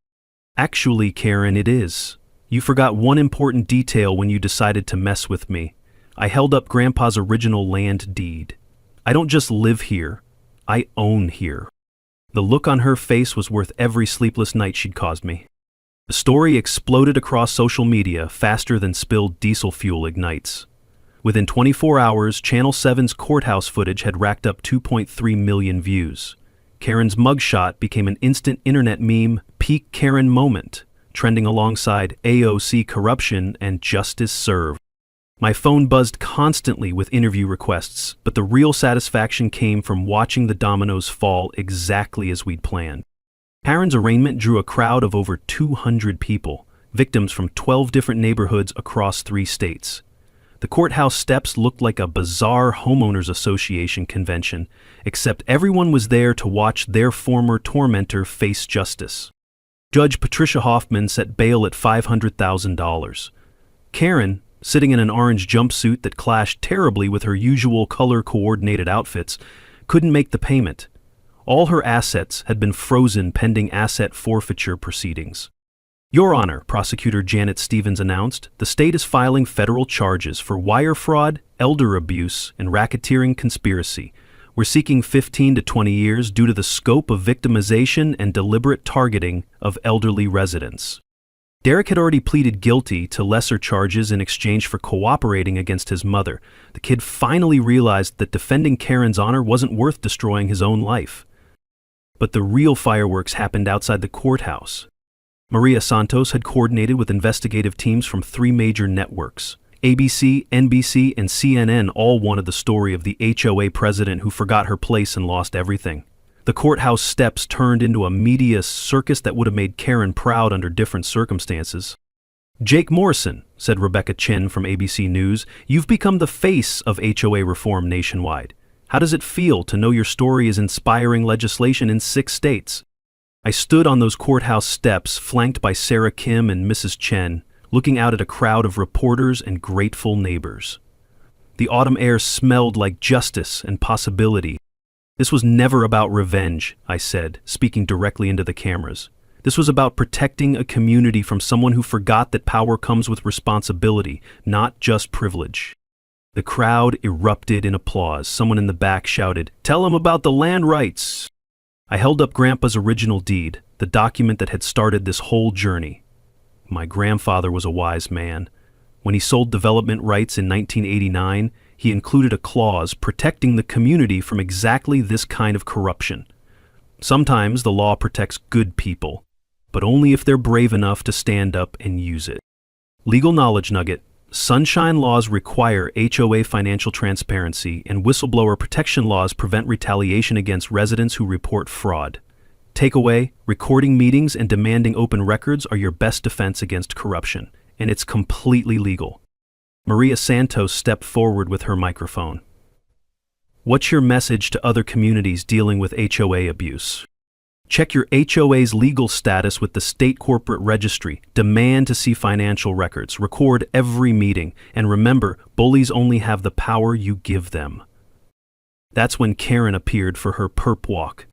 "Actually, Karen, it is. You forgot one important detail when you decided to mess with me. I held up Grandpa's original land deed. I don't just live here, I own here." The look on her face was worth every sleepless night she'd caused me. The story exploded across social media faster than spilled diesel fuel ignites. Within 24 hours, Channel 7's courthouse footage had racked up 2.3 million views. Karen's mugshot became an instant internet meme, peak Karen moment, trending alongside AOC corruption and justice served. My phone buzzed constantly with interview requests, but the real satisfaction came from watching the dominoes fall exactly as we'd planned. Karen's arraignment drew a crowd of over 200 people, victims from 12 different neighborhoods across 3 states. The courthouse steps looked like a bizarre homeowners association convention, except everyone was there to watch their former tormentor face justice. Judge Patricia Hoffman set bail at $500,000. Karen, sitting in an orange jumpsuit that clashed terribly with her usual color-coordinated outfits, couldn't make the payment. All her assets had been frozen pending asset forfeiture proceedings. "Your Honor," Prosecutor Janet Stevens announced, "the state is filing federal charges for wire fraud, elder abuse, and racketeering conspiracy. We're seeking 15 to 20 years due to the scope of victimization and deliberate targeting of elderly residents." Derek had already pleaded guilty to lesser charges in exchange for cooperating against his mother. The kid finally realized that defending Karen's honor wasn't worth destroying his own life. But the real fireworks happened outside the courthouse. Maria Santos had coordinated with investigative teams from 3 major networks. ABC, NBC, and CNN all wanted the story of the HOA president who forgot her place and lost everything. The courthouse steps turned into a media circus that would have made Karen proud under different circumstances. "Jake Morrison," said Rebecca Chin from ABC News, "you've become the face of HOA reform nationwide. How does it feel to know your story is inspiring legislation in 6 states? I stood on those courthouse steps, flanked by Sarah Kim and Mrs. Chen, looking out at a crowd of reporters and grateful neighbors. The autumn air smelled like justice and possibility. This was never about revenge, I said, speaking directly into the cameras. This was about protecting a community from someone who forgot that power comes with responsibility, not just privilege. The crowd erupted in applause. Someone in the back shouted, "Tell him about the land rights!" I held up Grandpa's original deed, the document that had started this whole journey. My grandfather was a wise man. When he sold development rights in 1989, he included a clause protecting the community from exactly this kind of corruption. Sometimes the law protects good people, but only if they're brave enough to stand up and use it. Legal knowledge nugget: sunshine laws require HOA financial transparency, and whistleblower protection laws prevent retaliation against residents who report fraud. Takeaway: recording meetings and demanding open records are your best defense against corruption, and it's completely legal. Maria Santos stepped forward with her microphone. What's your message to other communities dealing with HOA abuse? Check your HOA's legal status with the state corporate registry. Demand to see financial records. Record every meeting. And remember, bullies only have the power you give them. That's when Karen appeared for her perp walk.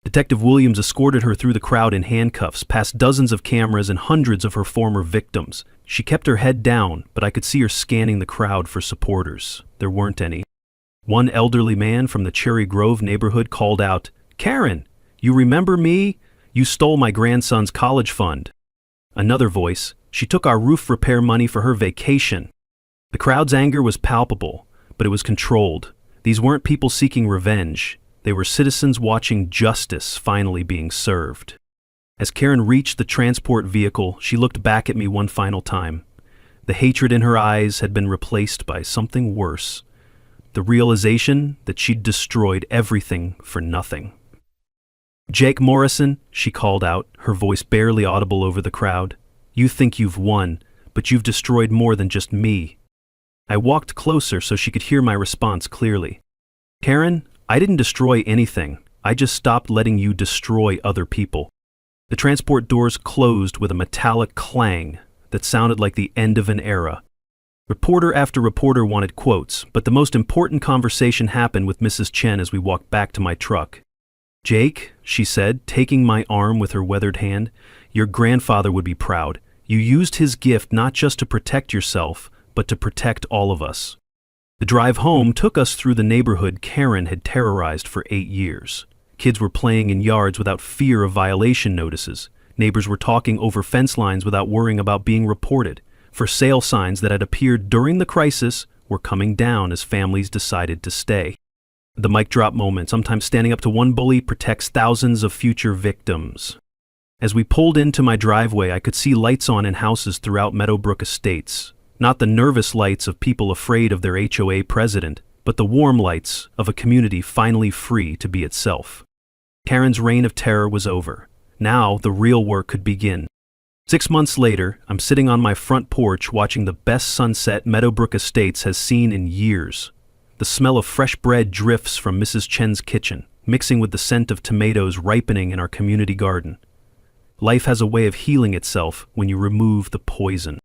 Detective Williams escorted her through the crowd in handcuffs, past dozens of cameras and hundreds of her former victims. She kept her head down, but I could see her scanning the crowd for supporters. There weren't any. One elderly man from the Cherry Grove neighborhood called out, "Karen, you remember me? You stole my grandson's college fund." Another voice, "She took our roof repair money for her vacation." The crowd's anger was palpable, but it was controlled. These weren't people seeking revenge. They were citizens watching justice finally being served. As Karen reached the transport vehicle, she looked back at me one final time. The hatred in her eyes had been replaced by something worse. The realization that she'd destroyed everything for nothing. "Jake Morrison," she called out, her voice barely audible over the crowd. "You think you've won, but you've destroyed more than just me." I walked closer so she could hear my response clearly. "Karen, I didn't destroy anything. I just stopped letting you destroy other people." The transport doors closed with a metallic clang that sounded like the end of an era. Reporter after reporter wanted quotes, but the most important conversation happened with Mrs. Chen as we walked back to my truck. "Jake," she said, taking my arm with her weathered hand, "your grandfather would be proud. You used his gift not just to protect yourself, but to protect all of us." The drive home took us through the neighborhood Karen had terrorized for 8 years. Kids were playing in yards without fear of violation notices. Neighbors were talking over fence lines without worrying about being reported. For sale signs that had appeared during the crisis were coming down as families decided to stay. The mic drop moment, sometimes standing up to one bully, protects thousands of future victims. As we pulled into my driveway, I could see lights on in houses throughout Meadowbrook Estates. Not the nervous lights of people afraid of their HOA president, but the warm lights of a community finally free to be itself. Karen's reign of terror was over. Now the real work could begin. 6 months later, I'm sitting on my front porch watching the best sunset Meadowbrook Estates has seen in years. The smell of fresh bread drifts from Mrs. Chen's kitchen, mixing with the scent of tomatoes ripening in our community garden. Life has a way of healing itself when you remove the poison.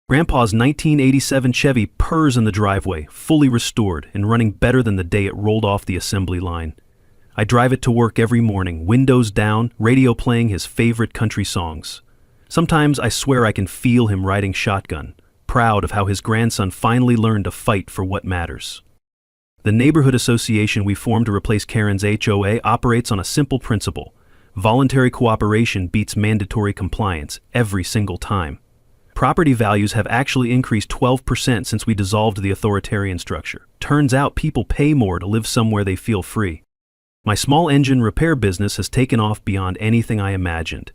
Grandpa's 1987 Chevy purrs in the driveway, fully restored and running better than the day it rolled off the assembly line. I drive it to work every morning, windows down, radio playing his favorite country songs. Sometimes I swear I can feel him riding shotgun, proud of how his grandson finally learned to fight for what matters. The neighborhood association we formed to replace Karen's HOA operates on a simple principle. Voluntary cooperation beats mandatory compliance every single time. Property values have actually increased 12% since we dissolved the authoritarian structure. Turns out people pay more to live somewhere they feel free. My small engine repair business has taken off beyond anything I imagined.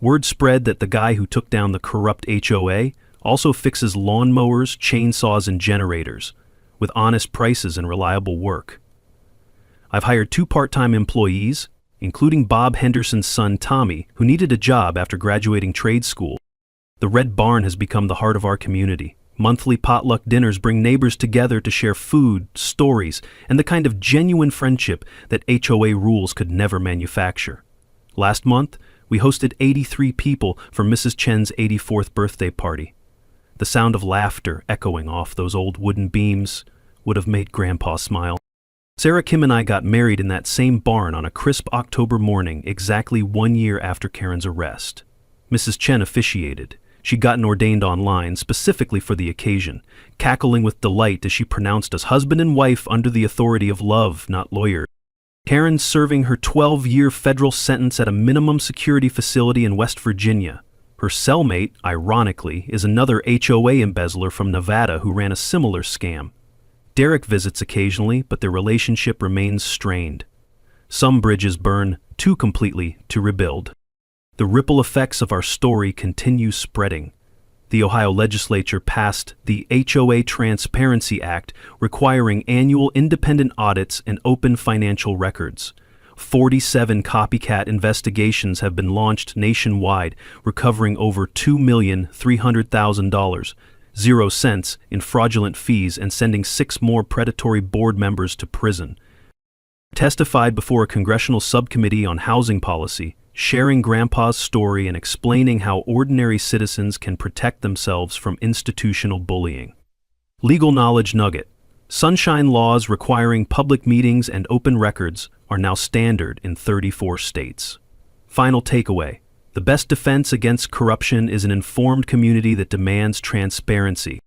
Word spread that the guy who took down the corrupt HOA also fixes lawnmowers, chainsaws, and generators, with honest prices and reliable work. I've hired 2 part-time employees, including Bob Henderson's son Tommy, who needed a job after graduating trade school. The Red Barn has become the heart of our community. Monthly potluck dinners bring neighbors together to share food, stories, and the kind of genuine friendship that HOA rules could never manufacture. Last month, we hosted 83 people for Mrs. Chen's 84th birthday party. The sound of laughter echoing off those old wooden beams would have made Grandpa smile. Sarah Kim and I got married in that same barn on a crisp October morning exactly 1 year after Karen's arrest. Mrs. Chen officiated. She'd gotten ordained online specifically for the occasion, cackling with delight as she pronounced us husband and wife under the authority of love, not lawyers. Karen's serving her 12-year federal sentence at a minimum security facility in West Virginia. Her cellmate, ironically, is another HOA embezzler from Nevada who ran a similar scam. Derek visits occasionally, but their relationship remains strained. Some bridges burn too completely to rebuild. The ripple effects of our story continue spreading. The Ohio legislature passed the HOA Transparency Act, requiring annual independent audits and open financial records. 47 copycat investigations have been launched nationwide, recovering over $2,300,000, 0 cents in fraudulent fees, and sending 6 more predatory board members to prison. Testified before a congressional subcommittee on housing policy, sharing Grandpa's story and explaining how ordinary citizens can protect themselves from institutional bullying. Legal knowledge nugget. Sunshine laws requiring public meetings and open records are now standard in 34 states. Final takeaway. The best defense against corruption is an informed community that demands transparency.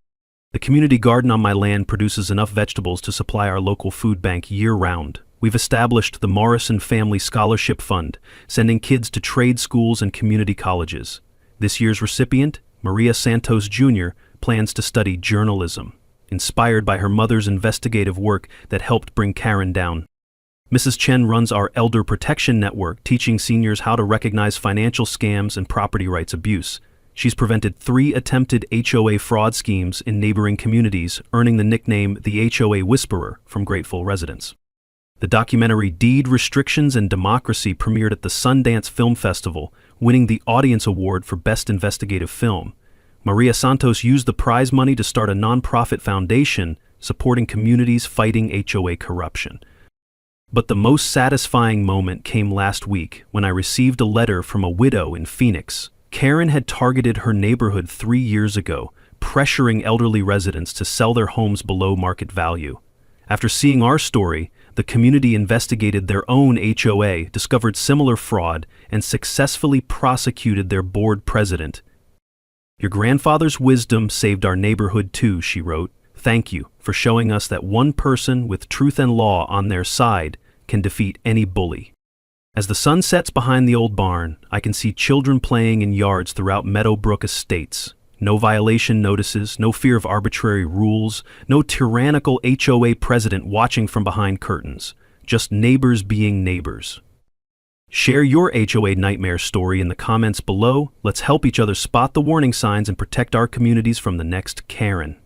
The community garden on my land produces enough vegetables to supply our local food bank year-round. We've established the Morrison Family Scholarship Fund, sending kids to trade schools and community colleges. This year's recipient, Maria Santos Jr., plans to study journalism, inspired by her mother's investigative work that helped bring Karen down. Mrs. Chen runs our Elder Protection Network, teaching seniors how to recognize financial scams and property rights abuse. She's prevented 3 attempted HOA fraud schemes in neighboring communities, earning the nickname the HOA Whisperer from grateful residents. The documentary Deed Restrictions and Democracy premiered at the Sundance Film Festival, winning the Audience Award for Best Investigative Film. Maria Santos used the prize money to start a nonprofit foundation supporting communities fighting HOA corruption. But the most satisfying moment came last week when I received a letter from a widow in Phoenix. Karen had targeted her neighborhood 3 years ago, pressuring elderly residents to sell their homes below market value. After seeing our story, the community investigated their own HOA, discovered similar fraud, and successfully prosecuted their board president. "Your grandfather's wisdom saved our neighborhood too," she wrote. "Thank you for showing us that one person with truth and law on their side can defeat any bully." As the sun sets behind the old barn, I can see children playing in yards throughout Meadowbrook Estates. No violation notices, no fear of arbitrary rules, no tyrannical HOA president watching from behind curtains. Just neighbors being neighbors. Share your HOA nightmare story in the comments below. Let's help each other spot the warning signs and protect our communities from the next Karen.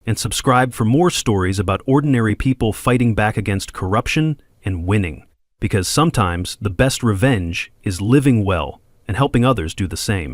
And subscribe for more stories about ordinary people fighting back against corruption and winning. Because sometimes the best revenge is living well and helping others do the same.